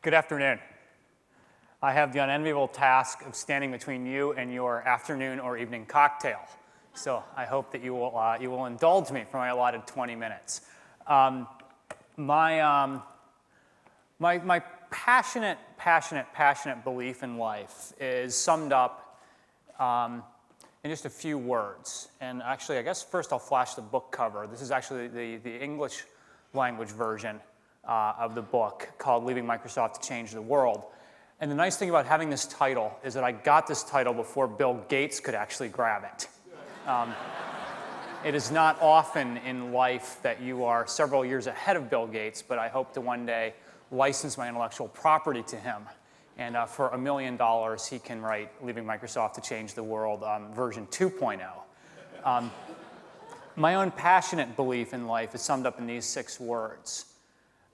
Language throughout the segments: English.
Good afternoon. I have the unenviable task of standing between you and your afternoon or evening cocktail. So I hope that you will indulge me for my allotted 20 minutes. My passionate belief in life is summed up in just a few words. And actually, I guess first I'll flash the book cover. This is actually the English language version of the book called Leaving Microsoft to Change the World. And the nice thing about having this title is that I got this title before Bill Gates could actually grab it. It is not often in life that you are several years ahead of Bill Gates, but I hope to one day license my intellectual property to him. And for $1 million, he can write Leaving Microsoft to Change the World version 2.0. My own passionate belief in life is summed up in these 6 words.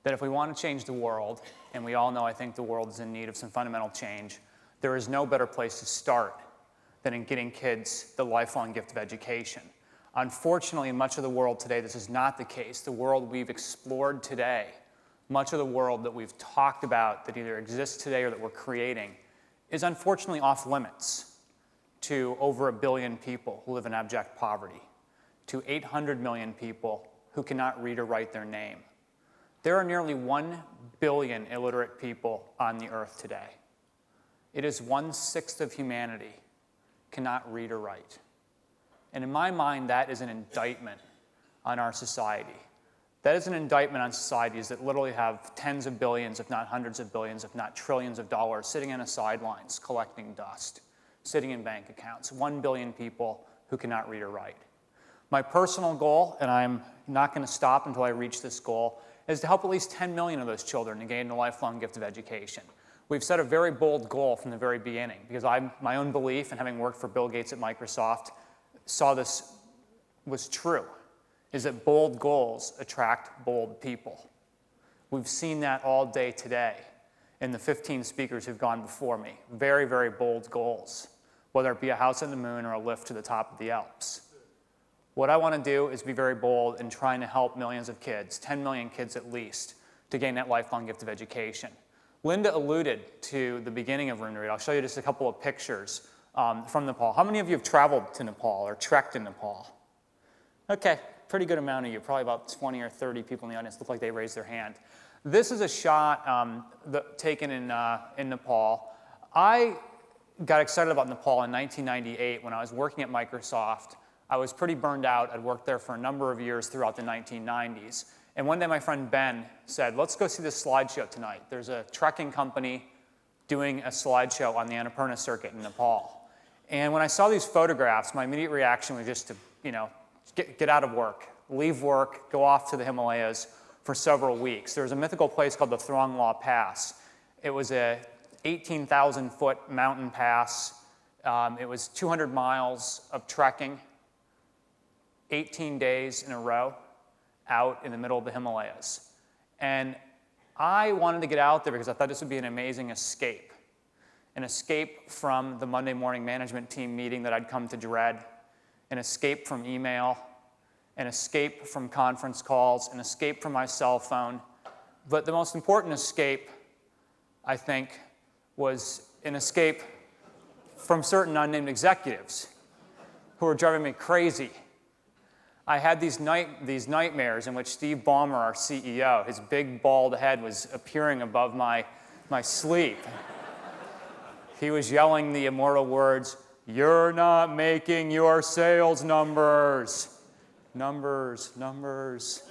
That if we want to change the world, and we all know I think the world is in need of some fundamental change, there is no better place to start than in getting kids the lifelong gift of education. Unfortunately, in much of the world today, this is not the case. The world we've explored today, much of the world that we've talked about that either exists today or that we're creating, is unfortunately off limits to over 1 billion people who live in abject poverty, to 800 million people who cannot read or write their name. There are nearly 1 billion illiterate people on the earth today. It is 1/6 of humanity cannot read or write. And in my mind, that is an indictment on our society. That is an indictment on societies that literally have tens of billions, if not hundreds of billions, if not trillions of dollars sitting on the sidelines collecting dust, sitting in bank accounts. 1 billion people who cannot read or write. My personal goal, and I'm not going to stop until I reach this goal, is to help at least 10 million of those children to gain the lifelong gift of education. We've set a very bold goal from the very beginning because my own belief, and having worked for Bill Gates at Microsoft, saw this was true, is that bold goals attract bold people. We've seen that all day today in the 15 speakers who've gone before me. Very, very bold goals, whether it be a house on the moon or a lift to the top of the Alps. What I want to do is be very bold in trying to help millions of kids, 10 million kids at least, to gain that lifelong gift of education. Linda alluded to the beginning of Room to Read. I'll show you just a couple of pictures from Nepal. How many of you have traveled to Nepal or trekked in Nepal? Okay, pretty good amount of you, probably about 20 or 30 people in the audience look like they raised their hand. This is a shot taken in Nepal. I got excited about Nepal in 1998 when I was working at Microsoft. I was pretty burned out. I'd worked there for a number of years throughout the 1990s. And one day my friend Ben said, let's go see this slideshow tonight. There's a trekking company doing a slideshow on the Annapurna circuit in Nepal. And when I saw these photographs, my immediate reaction was just to, get out of work, leave work, go off to the Himalayas for several weeks. There was a mythical place called the Throngla Pass. It was a 18,000-foot mountain pass. It was 200 miles of trekking, 18 days in a row out in the middle of the Himalayas. And I wanted to get out there because I thought this would be an amazing escape. An escape from the Monday morning management team meeting that I'd come to dread, an escape from email, an escape from conference calls, an escape from my cell phone. But the most important escape, I think, was an escape from certain unnamed executives who were driving me crazy. I had these nightmares in which Steve Ballmer, our CEO, his big bald head was appearing above my sleep. He was yelling the immortal words, "You're not making your sales numbers. Numbers, numbers."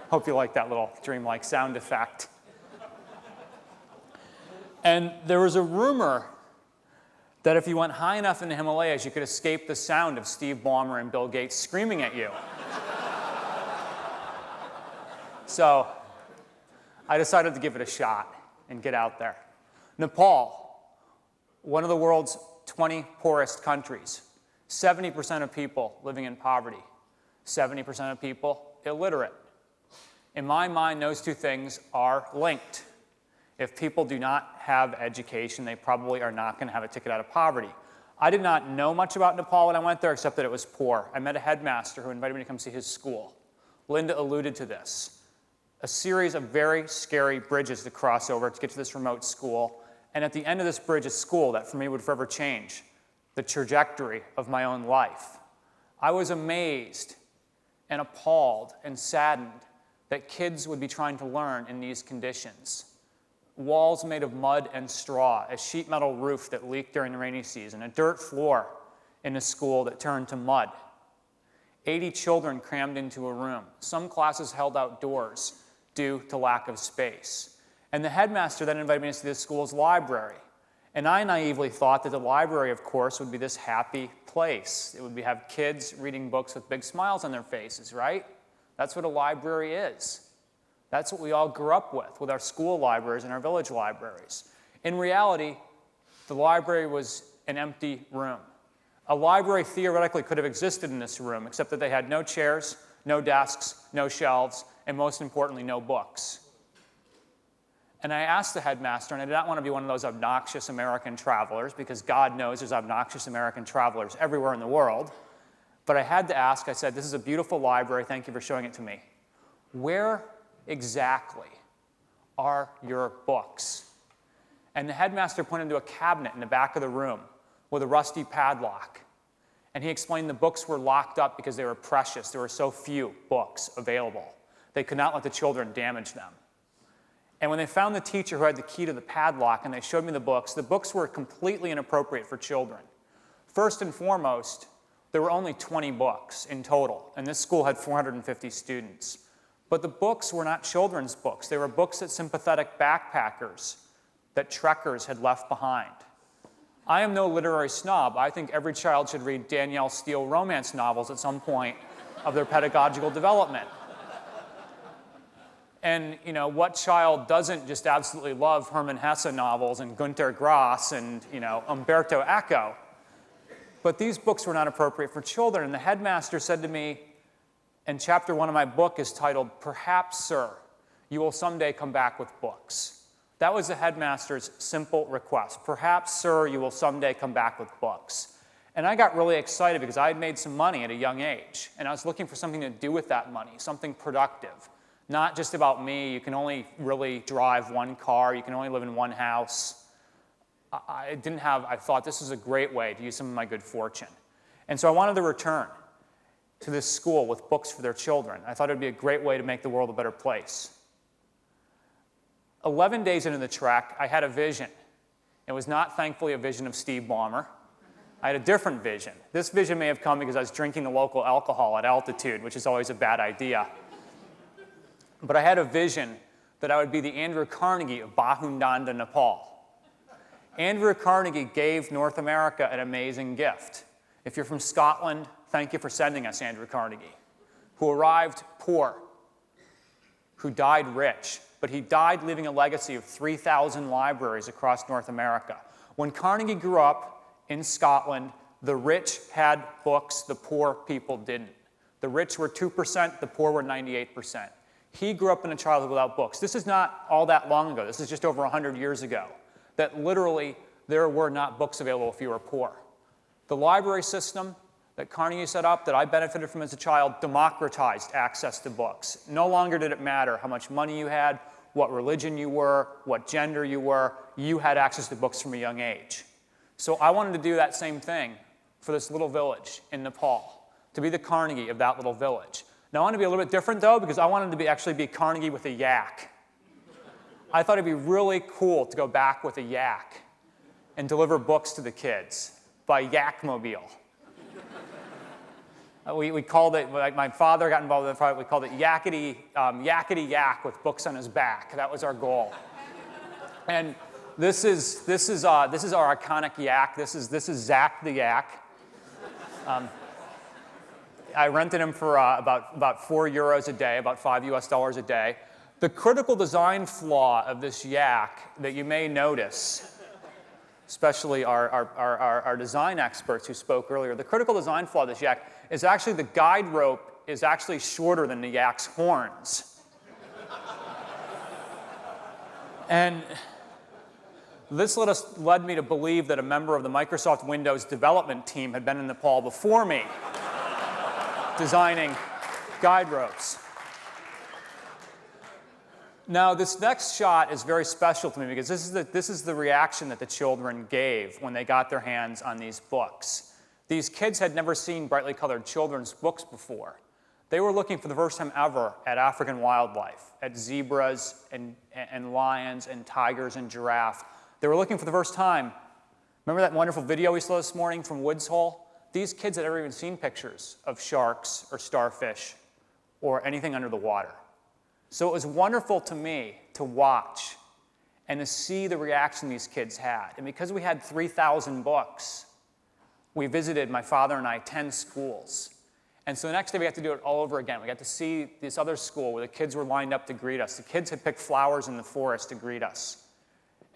Hope you like that little dreamlike sound effect. And there was a rumor that if you went high enough in the Himalayas, you could escape the sound of Steve Ballmer and Bill Gates screaming at you. So I decided to give it a shot and get out there. Nepal, one of the world's 20 poorest countries, 70% of people living in poverty, 70% of people illiterate. In my mind, those two things are linked. If people do not have education, they probably are not going to have a ticket out of poverty. I did not know much about Nepal when I went there, except that it was poor. I met a headmaster who invited me to come see his school. Linda alluded to this. a series of very scary bridges to cross over to get to this remote school. And at the end of this bridge, a school that for me would forever change the trajectory of my own life. I was amazed and appalled and saddened that kids would be trying to learn in these conditions. Walls made of mud and straw, a sheet metal roof that leaked during the rainy season, a dirt floor in a school that turned to mud. 80 children crammed into a room. Some classes held outdoors due to lack of space. And the headmaster then invited me to see the school's library. And I naively thought that the library, of course, would be this happy place. It would have kids reading books with big smiles on their faces, right? That's what a library is. That's what we all grew up with our school libraries and our village libraries. In reality, the library was an empty room. A library theoretically could have existed in this room, except that they had no chairs, no desks, no shelves, and most importantly, no books. And I asked the headmaster, and I did not want to be one of those obnoxious American travelers, because God knows there's obnoxious American travelers everywhere in the world. But I had to ask, I said, this is a beautiful library, thank you for showing it to me. Where exactly are your books? And the headmaster pointed to a cabinet in the back of the room with a rusty padlock. And he explained the books were locked up because they were precious. There were so few books available. They could not let the children damage them. And when they found the teacher who had the key to the padlock and they showed me the books were completely inappropriate for children. First and foremost, there were only 20 books in total, and this school had 450 students. But the books were not children's books. They were books that sympathetic backpackers, that trekkers had left behind. I am no literary snob. I think every child should read Danielle Steele romance novels at some point of their pedagogical development. And, you know, what child doesn't just absolutely love Hermann Hesse novels and Günter Grass and, you know, Umberto Eco? But these books were not appropriate for children. And the headmaster said to me, and chapter 1 of my book is titled, "Perhaps, Sir, you will someday come back with books." That was the headmaster's simple request. "Perhaps, sir, you will someday come back with books." And I got really excited because I had made some money at a young age, and I was looking for something to do with that money, something productive. Not just about me, you can only really drive one car, you can only live in one house. I thought this is a great way to use some of my good fortune. And so I wanted to return to this school with books for their children. I thought it would be a great way to make the world a better place. 11 days into the trek, I had a vision. It was not, thankfully, a vision of Steve Ballmer. I had a different vision. This vision may have come because I was drinking the local alcohol at altitude, which is always a bad idea. But I had a vision that I would be the Andrew Carnegie of Bahundanda, Nepal. Andrew Carnegie gave North America an amazing gift. If you're from Scotland, thank you for sending us Andrew Carnegie, who arrived poor, who died rich, but he died leaving a legacy of 3,000 libraries across North America. When Carnegie grew up in Scotland, the rich had books, the poor people didn't. The rich were 2%, the poor were 98%. He grew up in a childhood without books. This is not all that long ago. This is just over 100 years ago, that literally there were not books available if you were poor. The library system that Carnegie set up, that I benefited from as a child, democratized access to books. No longer did it matter how much money you had, what religion you were, what gender you were. You had access to books from a young age. So I wanted to do that same thing for this little village in Nepal, to be the Carnegie of that little village. Now I want to be a little bit different, though, because I wanted to actually be Carnegie with a yak. I thought it'd be really cool to go back with a yak and deliver books to the kids by Yakmobile. We called it, like my father got involved in the project, we called it Yakety Yak with books on his back. That was our goal. And this is our iconic yak. This is Zach the yak. I rented him for about €4 a day, about $5 a day. The critical design flaw of this yak that you may notice, especially our design experts who spoke earlier, the critical design flaw of this yak is actually the guide rope is actually shorter than the yak's horns. And this led me to believe that a member of the Microsoft Windows development team had been in Nepal before me, designing guide ropes. Now, this next shot is very special to me because this is the reaction that the children gave when they got their hands on these books. These kids had never seen brightly colored children's books before. They were looking for the first time ever at African wildlife, at zebras and lions and tigers and giraffe. They were looking for the first time. Remember that wonderful video we saw this morning from Woods Hole? These kids had never even seen pictures of sharks or starfish or anything under the water. So it was wonderful to me to watch and to see the reaction these kids had. And because we had 3,000 books, we visited, my father and I, 10 schools. And so the next day we got to do it all over again. We got to see this other school where the kids were lined up to greet us. The kids had picked flowers in the forest to greet us.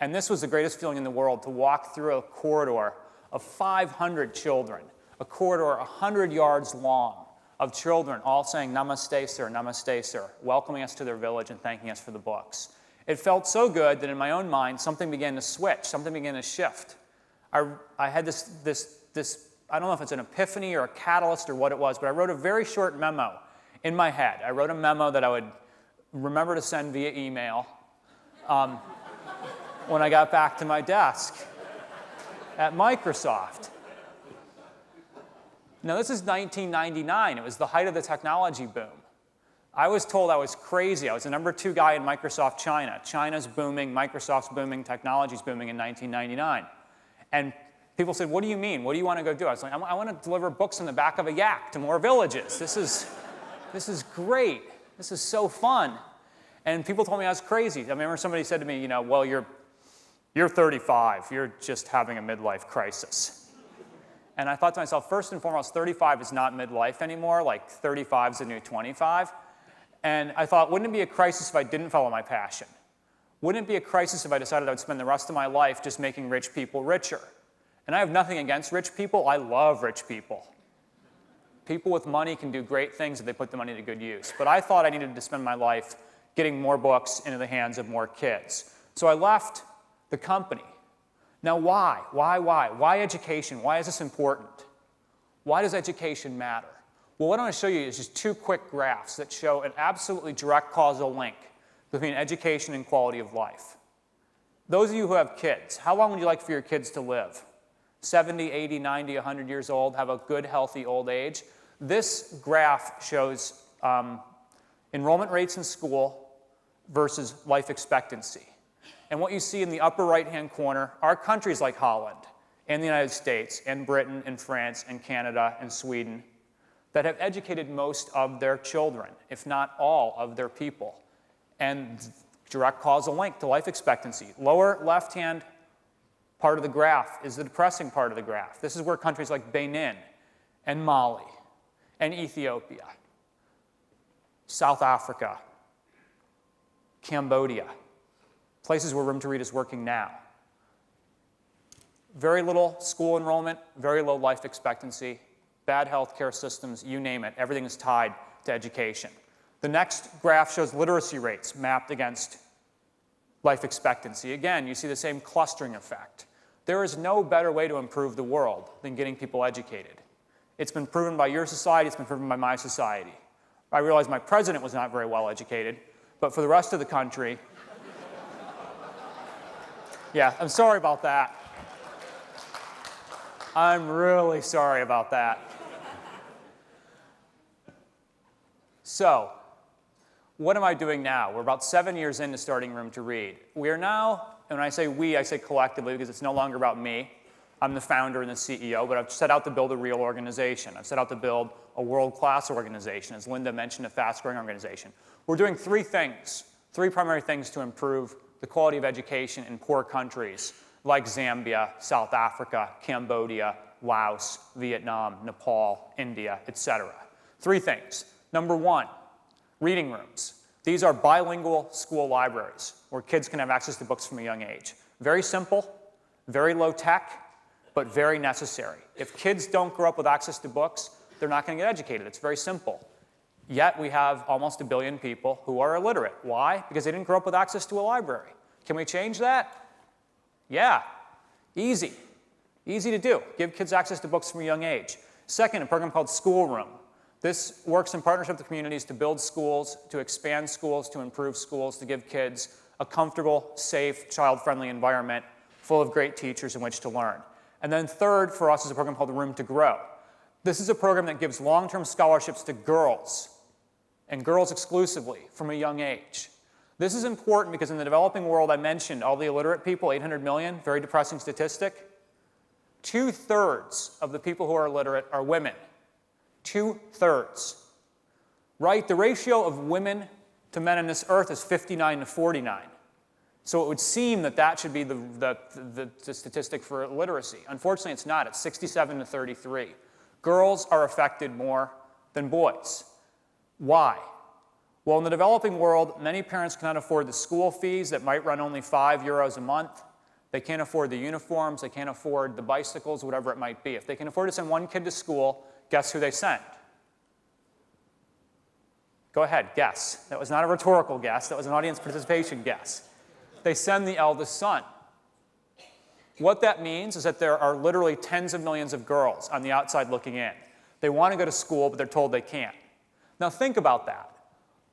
And this was the greatest feeling in the world, to walk through a corridor of 500 children, a corridor 100 yards long, of children all saying, namaste, sir, welcoming us to their village and thanking us for the books. It felt so good that in my own mind, something began to switch, something began to shift. I had this, I don't know if it's an epiphany or a catalyst or what it was, but I wrote a very short memo in my head. I wrote a memo that I would remember to send via email when I got back to my desk at Microsoft. Now, this is 1999. It was the height of the technology boom. I was told I was crazy. I was the #2 guy in Microsoft China. China's booming, Microsoft's booming, technology's booming in 1999. And people said, what do you mean? What do you want to go do? I was like, I want to deliver books in the back of a yak to more villages. This is great. This is so fun. And people told me I was crazy. I remember somebody said to me, you know, well, you're 35. You're just having a midlife crisis. And I thought to myself, first and foremost, 35 is not midlife anymore. Like 35 is the new 25. And I thought, wouldn't it be a crisis if I didn't follow my passion? Wouldn't it be a crisis if I decided I would spend the rest of my life just making rich people richer? And I have nothing against rich people. I love rich people. People with money can do great things if they put the money to good use. But I thought I needed to spend my life getting more books into the hands of more kids. So I left the company. Now, why? Why education? Why is this important? Why does education matter? Well, what I want to show you is just 2 quick graphs that show an absolutely direct causal link between education and quality of life. Those of you who have kids, how long would you like for your kids to live? 70, 80, 90, 100 years old, have a good, healthy old age? This graph shows enrollment rates in school versus life expectancy. And what you see in the upper right-hand corner are countries like Holland and the United States and Britain and France and Canada and Sweden that have educated most of their children, if not all of their people. And direct causal link to life expectancy. Lower left-hand part of the graph is the depressing part of the graph. This is where countries like Benin and Mali and Ethiopia, South Africa, Cambodia, places where Room to Read is working now. Very little school enrollment, very low life expectancy, bad healthcare systems, you name it. Everything is tied to education. The next graph shows literacy rates mapped against life expectancy. Again, you see the same clustering effect. There is no better way to improve the world than getting people educated. It's been proven by your society, it's been proven by my society. I realize my president was not very well educated, but for the rest of the country, yeah, I'm sorry about that. I'm really sorry about that. So, what am I doing now? We're about 7 years into starting Room to Read. We are now, and when I say we, I say collectively because it's no longer about me. I'm the founder and the CEO, but I've set out to build a real organization. I've set out to build a world-class organization, as Linda mentioned, a fast-growing organization. We're doing 3 things, 3 primary things to improve the quality of education in poor countries like Zambia, South Africa, Cambodia, Laos, Vietnam, Nepal, India, etc. 3 things. Number 1, reading rooms. These are bilingual school libraries where kids can have access to books from a young age. Very simple, very low tech, but very necessary. If kids don't grow up with access to books, they're not going to get educated. It's very simple. Yet we have almost 1 billion people who are illiterate. Why? Because they didn't grow up with access to a library. Can we change that? Yeah, easy. Easy to do. Give kids access to books from a young age. Second, a program called Schoolroom. This works in partnership with the communities to build schools, to expand schools, to improve schools, to give kids a comfortable, safe, child-friendly environment full of great teachers in which to learn. And then third for us is a program called Room to Grow. This is a program that gives long-term scholarships to girls, and girls exclusively, from a young age. This is important because in the developing world, I mentioned all the illiterate people, 800 million, very depressing statistic. 2/3 of the people who are illiterate are women. 2/3. Right? The ratio of women to men on this earth is 59 to 49. So it would seem that that should be the statistic for literacy. Unfortunately, it's not. It's 67 to 33. Girls are affected more than boys. Why? Well, in the developing world, many parents cannot afford the school fees that might run only €5 a month. They can't afford the uniforms. They can't afford the bicycles, whatever it might be. If they can afford to send one kid to school, guess who they send? Go ahead, guess. That was not a rhetorical guess. That was an audience participation guess. They send the eldest son. What that means is that there are literally tens of millions of girls on the outside looking in. They want to go to school, but they're told they can't. Now think about that.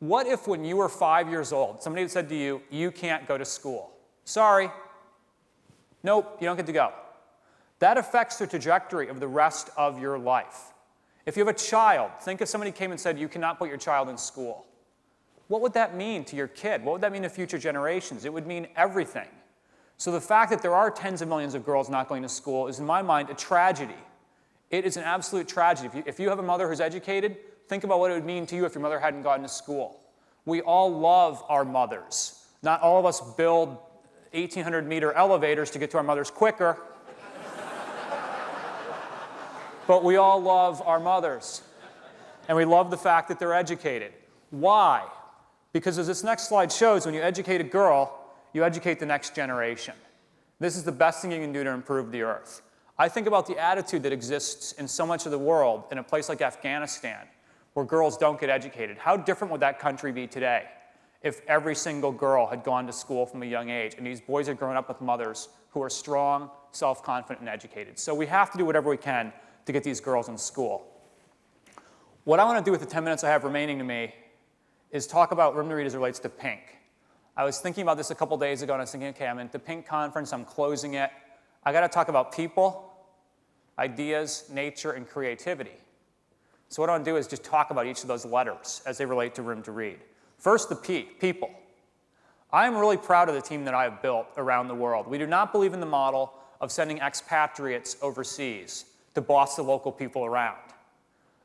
What if when you were 5 years old, somebody said to you, you can't go to school? Sorry. Nope, you don't get to go. That affects the trajectory of the rest of your life. If you have a child, think if somebody came and said you cannot put your child in school. What would that mean to your kid? What would that mean to future generations? It would mean everything. So the fact that there are tens of millions of girls not going to school is, in my mind, a tragedy. It is an absolute tragedy. If you have a mother who's educated, think about what it would mean to you if your mother hadn't gone to school. We all love our mothers. Not all of us build 1,800-meter elevators to get to our mothers quicker. But we all love our mothers. And we love the fact that they're educated. Why? Because as this next slide shows, when you educate a girl, you educate the next generation. This is the best thing you can do to improve the earth. I think about the attitude that exists in so much of the world in a place like Afghanistan, where girls don't get educated. How different would that country be today if every single girl had gone to school from a young age and these boys had grown up with mothers who are strong, self-confident, and educated? So we have to do whatever we can to get these girls in school. What I want to do with the 10 minutes I have remaining to me is talk about Room to Read as it relates to Pink. I was thinking about this a couple days ago, and I was thinking, okay, I'm at the Pink conference, I'm closing it. I got to talk about people, ideas, nature, and creativity. So what I want to do is just talk about each of those letters as they relate to Room to Read. First, the P, people. I am really proud of the team that I have built around the world. We do not believe in the model of sending expatriates overseas to boss the local people around.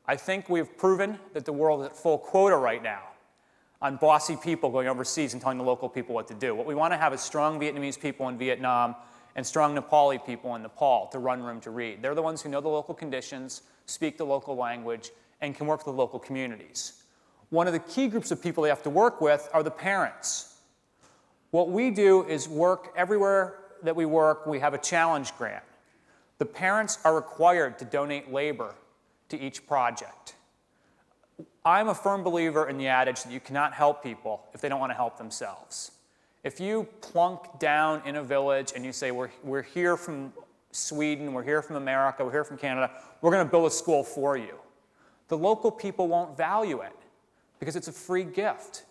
I think we've proven that the world is at full quota right now on bossy people going overseas and telling the local people what to do. What we want to have is strong Vietnamese people in Vietnam and strong Nepali people in Nepal to run Room to Read. They're the ones who know the local conditions, speak the local language, and can work with the local communities. One of the key groups of people they have to work with are the parents. What we do is work everywhere that we work, we have a challenge grant. The parents are required to donate labor to each project. I'm a firm believer in the adage that you cannot help people if they don't want to help themselves. If you plunk down in a village and you say, we're here from Sweden, we're here from America, we're here from Canada, we're going to build a school for you, the local people won't value it because it's a free gift.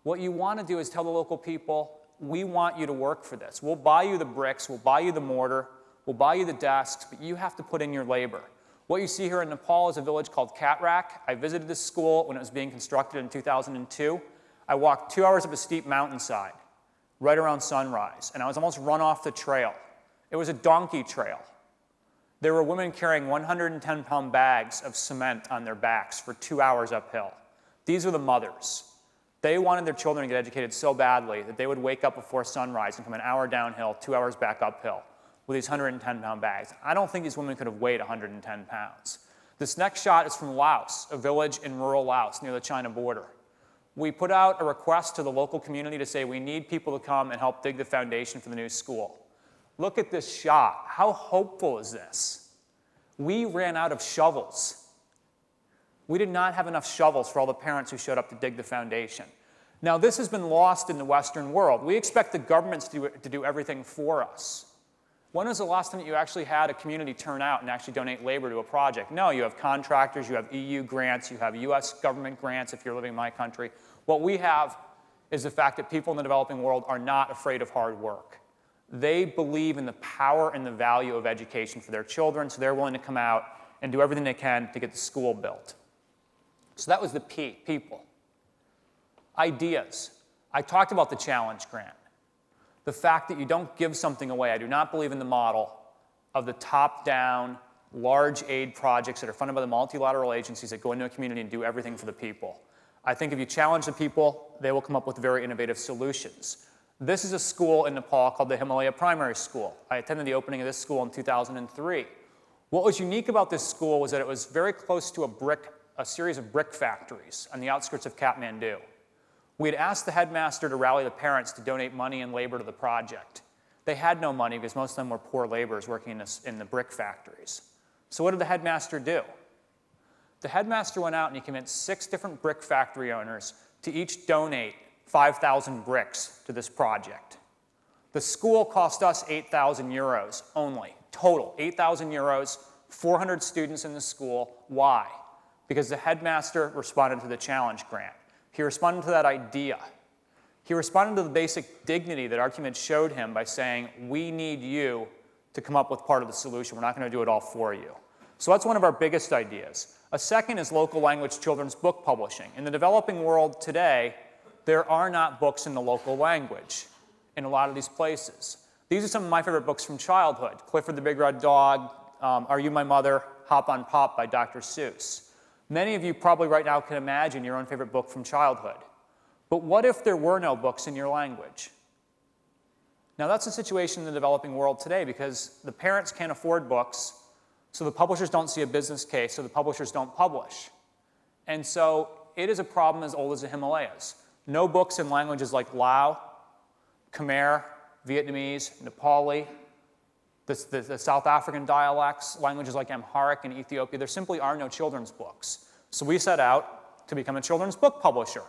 What you want to do is tell the local people, we want you to work for this. We'll buy you the bricks, we'll buy you the mortar, we'll buy you the desks, but you have to put in your labor. What you see here in Nepal is a village called Katrak. I visited this school when it was being constructed in 2002. I walked 2 hours up a steep mountainside right around sunrise, and I was almost run off the trail. It was a donkey trail. There were women carrying 110-pound bags of cement on their backs for 2 hours uphill. These were the mothers. They wanted their children to get educated so badly that they would wake up before sunrise and come an hour downhill, 2 hours back uphill with these 110-pound bags. I don't think these women could have weighed 110 pounds. This next shot is from Laos, a village in rural Laos near the China border. We put out a request to the local community to say we need people to come and help dig the foundation for the new school. Look at this shot. How hopeful is this? We ran out of shovels. We did not have enough shovels for all the parents who showed up to dig the foundation. Now, this has been lost in the Western world. We expect the governments to do everything for us. When was the last time that you actually had a community turn out and actually donate labor to a project? No, you have contractors, you have EU grants, you have US government grants if you're living in my country. What we have is the fact that people in the developing world are not afraid of hard work. They believe in the power and the value of education for their children, so they're willing to come out and do everything they can to get the school built. So that was the P, people. Ideas. I talked about the challenge grant. The fact that you don't give something away. I do not believe in the model of the top-down, large aid projects that are funded by the multilateral agencies that go into a community and do everything for the people. I think if you challenge the people, they will come up with very innovative solutions. This is a school in Nepal called the Himalaya Primary School. I attended the opening of this school in 2003. What was unique about this school was that it was very close to a series of brick factories on the outskirts of Kathmandu. We had asked the headmaster to rally the parents to donate money and labor to the project. They had no money because most of them were poor laborers working in the brick factories. So what did the headmaster do? The headmaster went out and he convinced 6 different brick factory owners to each donate 5,000 bricks to this project. The school cost us 8,000 euros only, total, 8,000 euros, 400 students in the school. Why? Because the headmaster responded to the challenge grant. He responded to that idea. He responded to the basic dignity that our team had showed him by saying, we need you to come up with part of the solution. We're not going to do it all for you. So that's one of our biggest ideas. A second is local language children's book publishing. In the developing world today, there are not books in the local language in a lot of these places. These are some of my favorite books from childhood. Clifford the Big Red Dog, Are You My Mother?, Hop on Pop by Dr. Seuss. Many of you probably right now can imagine your own favorite book from childhood. But what if there were no books in your language? Now that's the situation in the developing world today because the parents can't afford books, so the publishers don't see a business case, so the publishers don't publish. And so it is a problem as old as the Himalayas. No books in languages like Lao, Khmer, Vietnamese, Nepali, the South African dialects, languages like Amharic in Ethiopia, there simply are no children's books. So we set out to become a children's book publisher.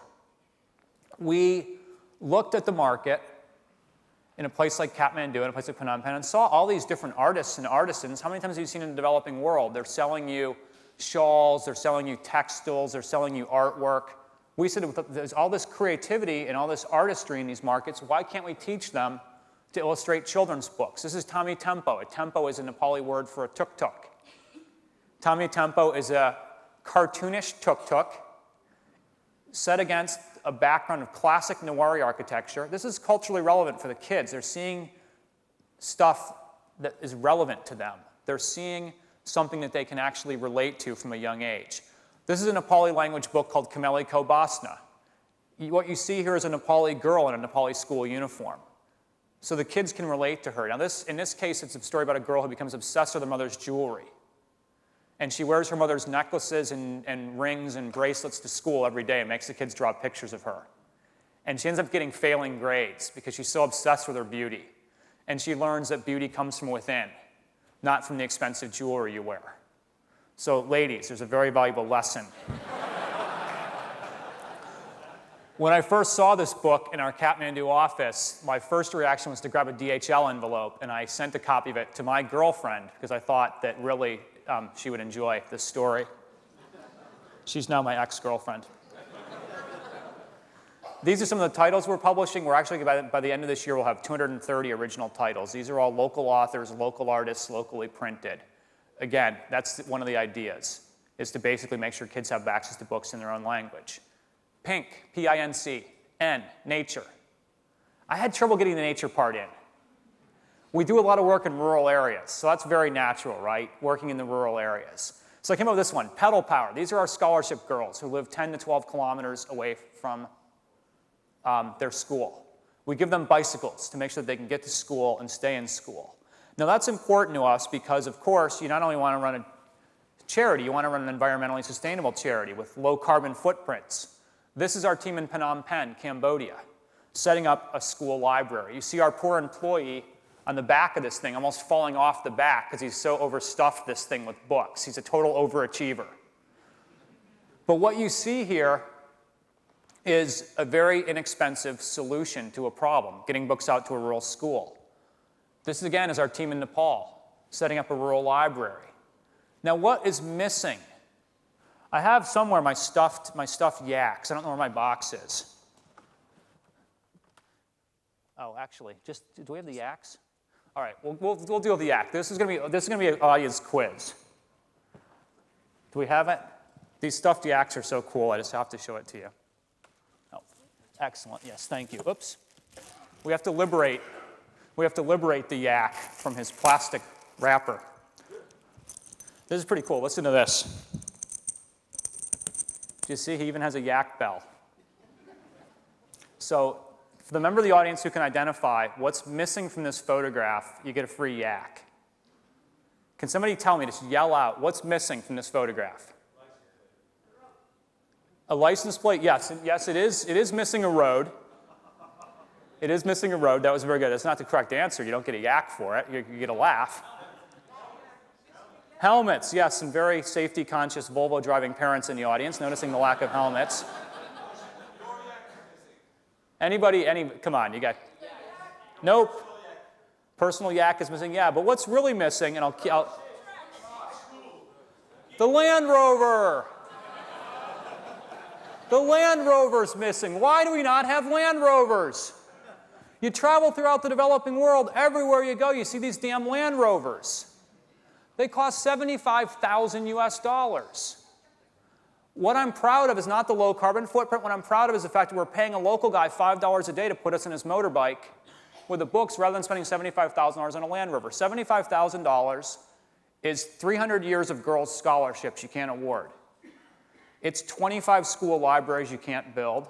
We looked at the market in a place like Kathmandu, in a place like Phnom Penh, and saw all these different artists and artisans. How many times have you seen in the developing world? They're selling you shawls, they're selling you textiles, they're selling you artwork. We said, there's all this creativity and all this artistry in these markets, why can't we teach them to illustrate children's books? This is Tami Tempo. A tempo is a Nepali word for a tuk-tuk. Tami Tempo is a cartoonish tuk-tuk set against a background of classic Newari architecture. This is culturally relevant for the kids. They're seeing stuff that is relevant to them. They're seeing something that they can actually relate to from a young age. This is a Nepali language book called Kameli Ko Basna. What you see here is a Nepali girl in a Nepali school uniform. So the kids can relate to her. Now in this case, it's a story about a girl who becomes obsessed with her mother's jewelry. And she wears her mother's necklaces and rings and bracelets to school every day and makes the kids draw pictures of her. And she ends up getting failing grades because she's so obsessed with her beauty. And she learns that beauty comes from within, not from the expensive jewelry you wear. So ladies, there's a very valuable lesson. When I first saw this book in our Kathmandu office, my first reaction was to grab a DHL envelope, and I sent a copy of it to my girlfriend because I thought that really she would enjoy this story. She's now my ex-girlfriend. These are some of the titles we're publishing. We're actually, by the end of this year, we'll have 230 original titles. These are all local authors, local artists, locally printed. Again, that's one of the ideas, is to basically make sure kids have access to books in their own language. Pink, P-I-N-C, N, nature. I had trouble getting the nature part in. We do a lot of work in rural areas, so that's very natural, right? Working in the rural areas. So I came up with this one, Pedal Power. These are our scholarship girls who live 10 to 12 kilometers away from their school. We give them bicycles to make sure that they can get to school and stay in school. Now that's important to us because, of course, you not only want to run a charity, you want to run an environmentally sustainable charity with low carbon footprints. This is our team in Phnom Penh, Cambodia, setting up a school library. You see our poor employee on the back of this thing almost falling off the back because he's so overstuffed this thing with books. He's a total overachiever. But what you see here is a very inexpensive solution to a problem, getting books out to a rural school. This, again, is our team in Nepal, setting up a rural library. Now, what is missing? I have somewhere my stuffed yaks. I don't know where my box is. Oh, actually, do we have the yaks? All right, we'll deal with the yak. This is going to be an audience quiz. Do we have it? These stuffed yaks are so cool. I just have to show it to you. Oh, excellent. Yes, thank you. Oops. We have to liberate the yak from his plastic wrapper. This is pretty cool. Listen to this. Do you see? He even has a yak bell. So, for the member of the audience who can identify what's missing from this photograph, you get a free yak. Can somebody tell me, just yell out, what's missing from this photograph? A license plate? Yes, yes, it is. It is missing a road. It is missing a road. That was very good. That's not the correct answer. You don't get a yak for it. You get a laugh. Helmets, yes, some very safety-conscious Volvo-driving parents in the audience, noticing the lack of helmets. Anybody, come on, you got, nope. Personal yak is missing, yeah, but what's really missing, and the Land Rover. The Land Rover's missing. Why do we not have Land Rovers? You travel throughout the developing world, everywhere you go, you see these damn Land Rovers. They cost $75,000 US. What I'm proud of is not the low carbon footprint. What I'm proud of is the fact that we're paying a local guy $5 a day to put us in his motorbike with the books rather than spending $75,000 on a Land Rover. $75,000 is 300 years of girls' scholarships you can't award. It's 25 school libraries you can't build.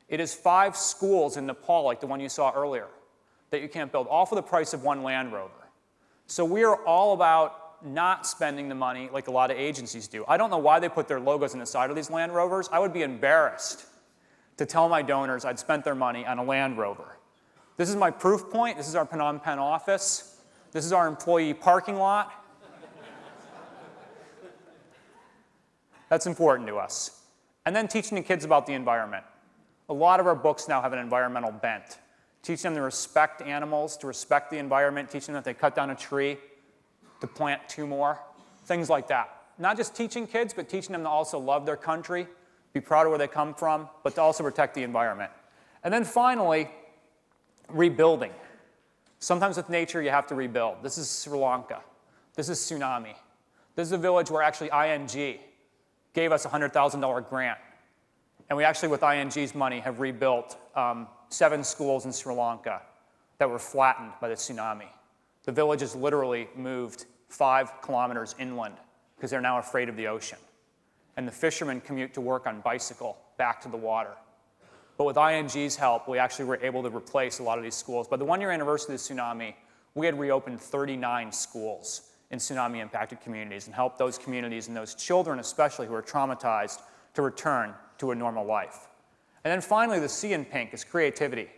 It is 5 schools in Nepal, like the one you saw earlier, that you can't build, all for the price of one Land Rover. So we are all about not spending the money like a lot of agencies do. I don't know why they put their logos on the side of these Land Rovers. I would be embarrassed to tell my donors I'd spent their money on a Land Rover. This is my proof point. This is our Phnom Penh office. This is our employee parking lot. That's important to us. And then teaching the kids about the environment. A lot of our books now have an environmental bent. Teach them to respect animals, to respect the environment, teach them that they cut down a tree, to plant 2 more, things like that. Not just teaching kids, but teaching them to also love their country, be proud of where they come from, but to also protect the environment. And then finally, rebuilding. Sometimes with nature, you have to rebuild. This is Sri Lanka. This is tsunami. This is a village where actually ING gave us a $100,000 grant. And we actually, with ING's money, have rebuilt 7 schools in Sri Lanka that were flattened by the tsunami. The village has literally moved 5 kilometers inland because they're now afraid of the ocean. And the fishermen commute to work on bicycle back to the water. But with ING's help, we actually were able to replace a lot of these schools. By the 1-year anniversary of the tsunami, we had reopened 39 schools in tsunami-impacted communities and helped those communities and those children especially who are traumatized to return to a normal life. And then finally, the C in pink is creativity.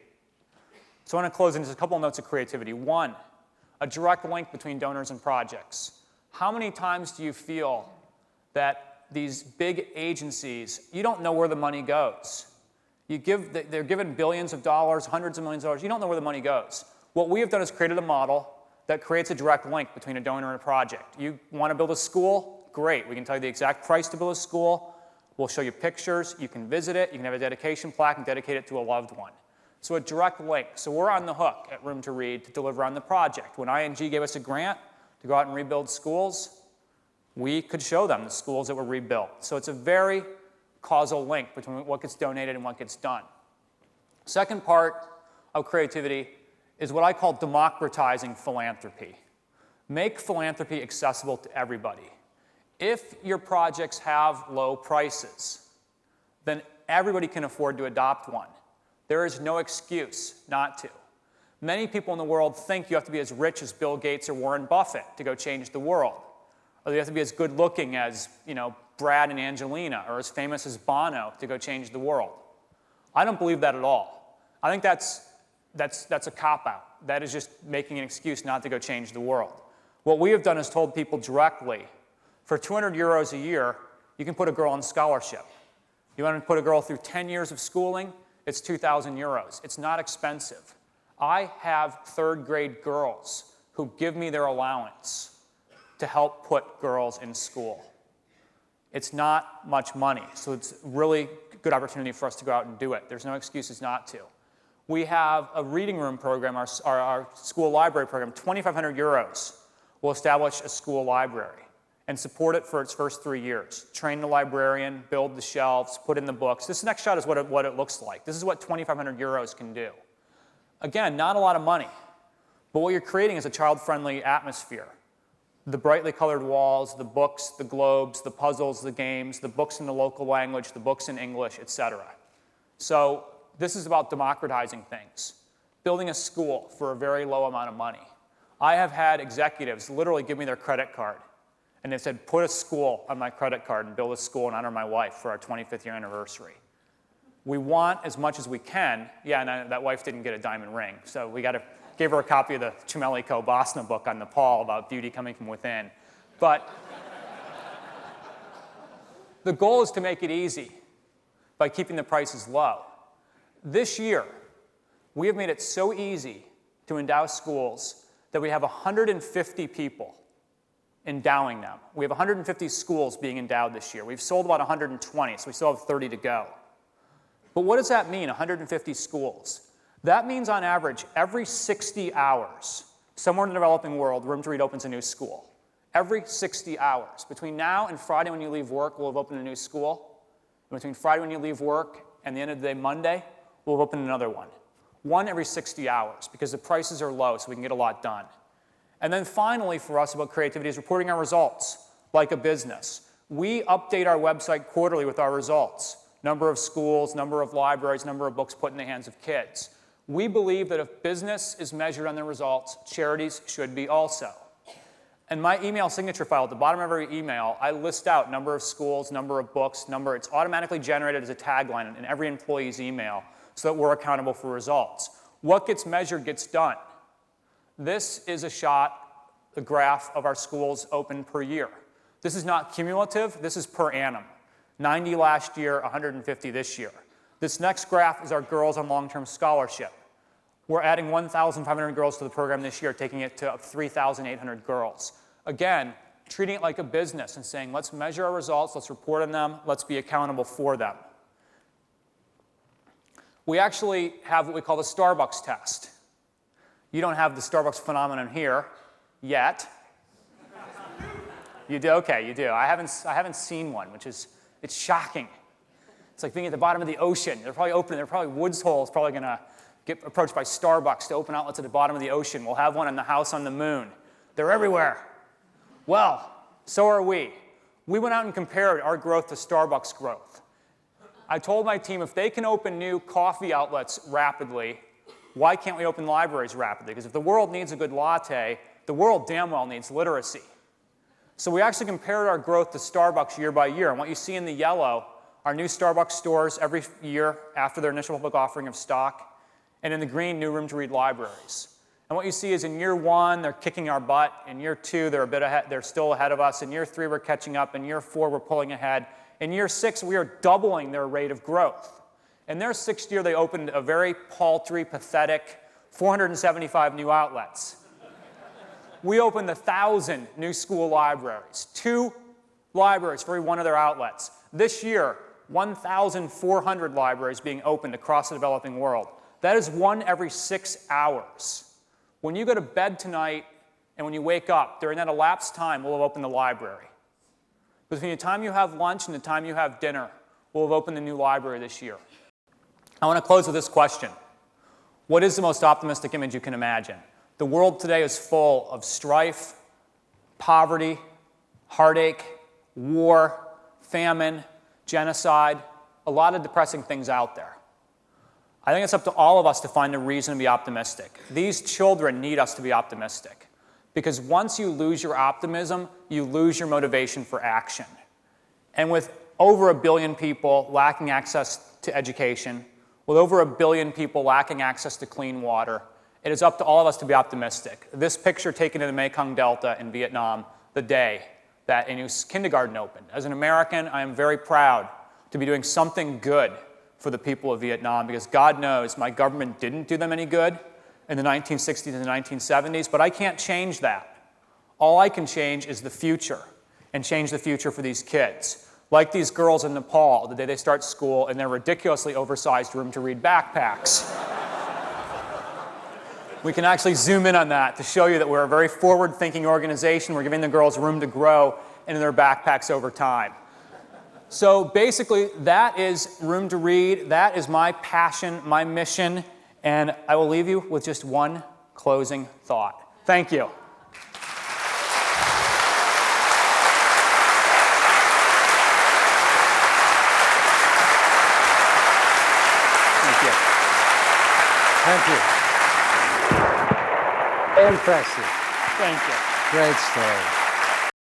So I want to close in just a couple of notes of creativity. 1, a direct link between donors and projects. How many times do you feel that these big agencies, you don't know where the money goes? They're given billions of dollars, hundreds of millions of dollars. You don't know where the money goes. What we have done is created a model that creates a direct link between a donor and a project. You want to build a school? Great. We can tell you the exact price to build a school. We'll show you pictures. You can visit it. You can have a dedication plaque and dedicate it to a loved one. So a direct link. So we're on the hook at Room to Read to deliver on the project. When ING gave us a grant to go out and rebuild schools, we could show them the schools that were rebuilt. So it's a very causal link between what gets donated and what gets done. Second part of creativity is what I call democratizing philanthropy. Make philanthropy accessible to everybody. If your projects have low prices, then everybody can afford to adopt one. There is no excuse not to. Many people in the world think you have to be as rich as Bill Gates or Warren Buffett to go change the world. Or you have to be as good looking as, Brad and Angelina, or as famous as Bono to go change the world. I don't believe that at all. I think that's a cop-out. That is just making an excuse not to go change the world. What we have done is told people directly, for 200 euros a year, you can put a girl on scholarship. You want to put a girl through 10 years of schooling, it's 2,000 euros. It's not expensive. I have third grade girls who give me their allowance to help put girls in school. It's not much money, so it's a really good opportunity for us to go out and do it. There's no excuses not to. We have a reading room program, our school library program, 2,500 euros. We'll establish a school library and support it for its first 3 years. Train the librarian, build the shelves, put in the books. This next shot is what it looks like. This is what 2,500 euros can do. Again, not a lot of money, but what you're creating is a child-friendly atmosphere. The brightly colored walls, the books, the globes, the puzzles, the games, the books in the local language, the books in English, etc. So this is about democratizing things, building a school for a very low amount of money. I have had executives literally give me their credit card, and they said, put a school on my credit card and build a school in honor of my wife for our 25th year anniversary. We want as much as we can. Yeah, and that wife didn't get a diamond ring, so we gave her a copy of the Chumeliko Bosna book on Nepal about beauty coming from within. But the goal is to make it easy by keeping the prices low. This year, we have made it so easy to endow schools that we have 150 people endowing them. We have 150 schools being endowed this year. We've sold about 120, so we still have 30 to go. But what does that mean, 150 schools? That means, on average, every 60 hours, somewhere in the developing world, Room to Read opens a new school. Every 60 hours. Between now and Friday when you leave work, we'll have opened a new school. And between Friday when you leave work and the end of the day, Monday, we'll have opened another one. One every 60 hours, because the prices are low, so we can get a lot done. And then finally, for us, about creativity is reporting our results, like a business. We update our website quarterly with our results. Number of schools, number of libraries, number of books put in the hands of kids. We believe that if business is measured on their results, charities should be also. In my email signature file, at the bottom of every email, I list out number of schools, number of books, it's automatically generated as a tagline in every employee's email so that we're accountable for results. What gets measured gets done. This is a graph of our schools open per year. This is not cumulative, this is per annum. 90 last year, 150 this year. This next graph is our girls on long-term scholarship. We're adding 1,500 girls to the program this year, taking it to 3,800 girls. Again, treating it like a business and saying, let's measure our results, let's report on them, let's be accountable for them. We actually have what we call the Starbucks test. You don't have the Starbucks phenomenon here yet. You do? Okay, you do. I haven't seen one, it's shocking. It's like being at the bottom of the ocean. They're probably Woods Hole is probably going to get approached by Starbucks to open outlets at the bottom of the ocean. We'll have one in the house on the moon. They're everywhere. Well, so are we. We went out and compared our growth to Starbucks growth. I told my team, if they can open new coffee outlets rapidly, why can't we open libraries rapidly? Because if the world needs a good latte, the world damn well needs literacy. So we actually compared our growth to Starbucks year by year. And what you see in the yellow are new Starbucks stores every year after their initial public offering of stock. And in the green, new Room to Read libraries. And what you see is in year 1, they're kicking our butt. In year 2, they're a bit ahead. They're still ahead of us. In year 3, we're catching up. In year 4, we're pulling ahead. In year 6, we are doubling their rate of growth. In their 6th year, they opened a very paltry, pathetic 475 new outlets. We opened 1,000 new school libraries, 2 libraries for every one of their outlets. This year, 1,400 libraries being opened across the developing world. That is 1 every 6 hours. When you go to bed tonight and when you wake up, during that elapsed time, we'll have opened the library. Between the time you have lunch and the time you have dinner, we'll have opened the new library this year. I want to close with this question. What is the most optimistic image you can imagine? The world today is full of strife, poverty, heartache, war, famine, genocide, a lot of depressing things out there. I think it's up to all of us to find a reason to be optimistic. These children need us to be optimistic. Because once you lose your optimism, you lose your motivation for action. And with over 1 billion people lacking access to education, with over 1 billion people lacking access to clean water, it is up to all of us to be optimistic. This picture taken in the Mekong Delta in Vietnam, the day that a new kindergarten opened. As an American, I am very proud to be doing something good for the people of Vietnam, because God knows my government didn't do them any good, in the 1960s and the 1970s, but I can't change that. All I can change is the future, and change the future for these kids. Like these girls in Nepal, the day they start school in their ridiculously oversized room-to-read backpacks. We can actually zoom in on that to show you that we're a very forward-thinking organization. We're giving the girls room to grow in their backpacks over time. So basically, that is Room to Read. That is my passion, my mission, and I will leave you with just one closing thought. Thank you. Thank you. Impressive. Thank you. Great story.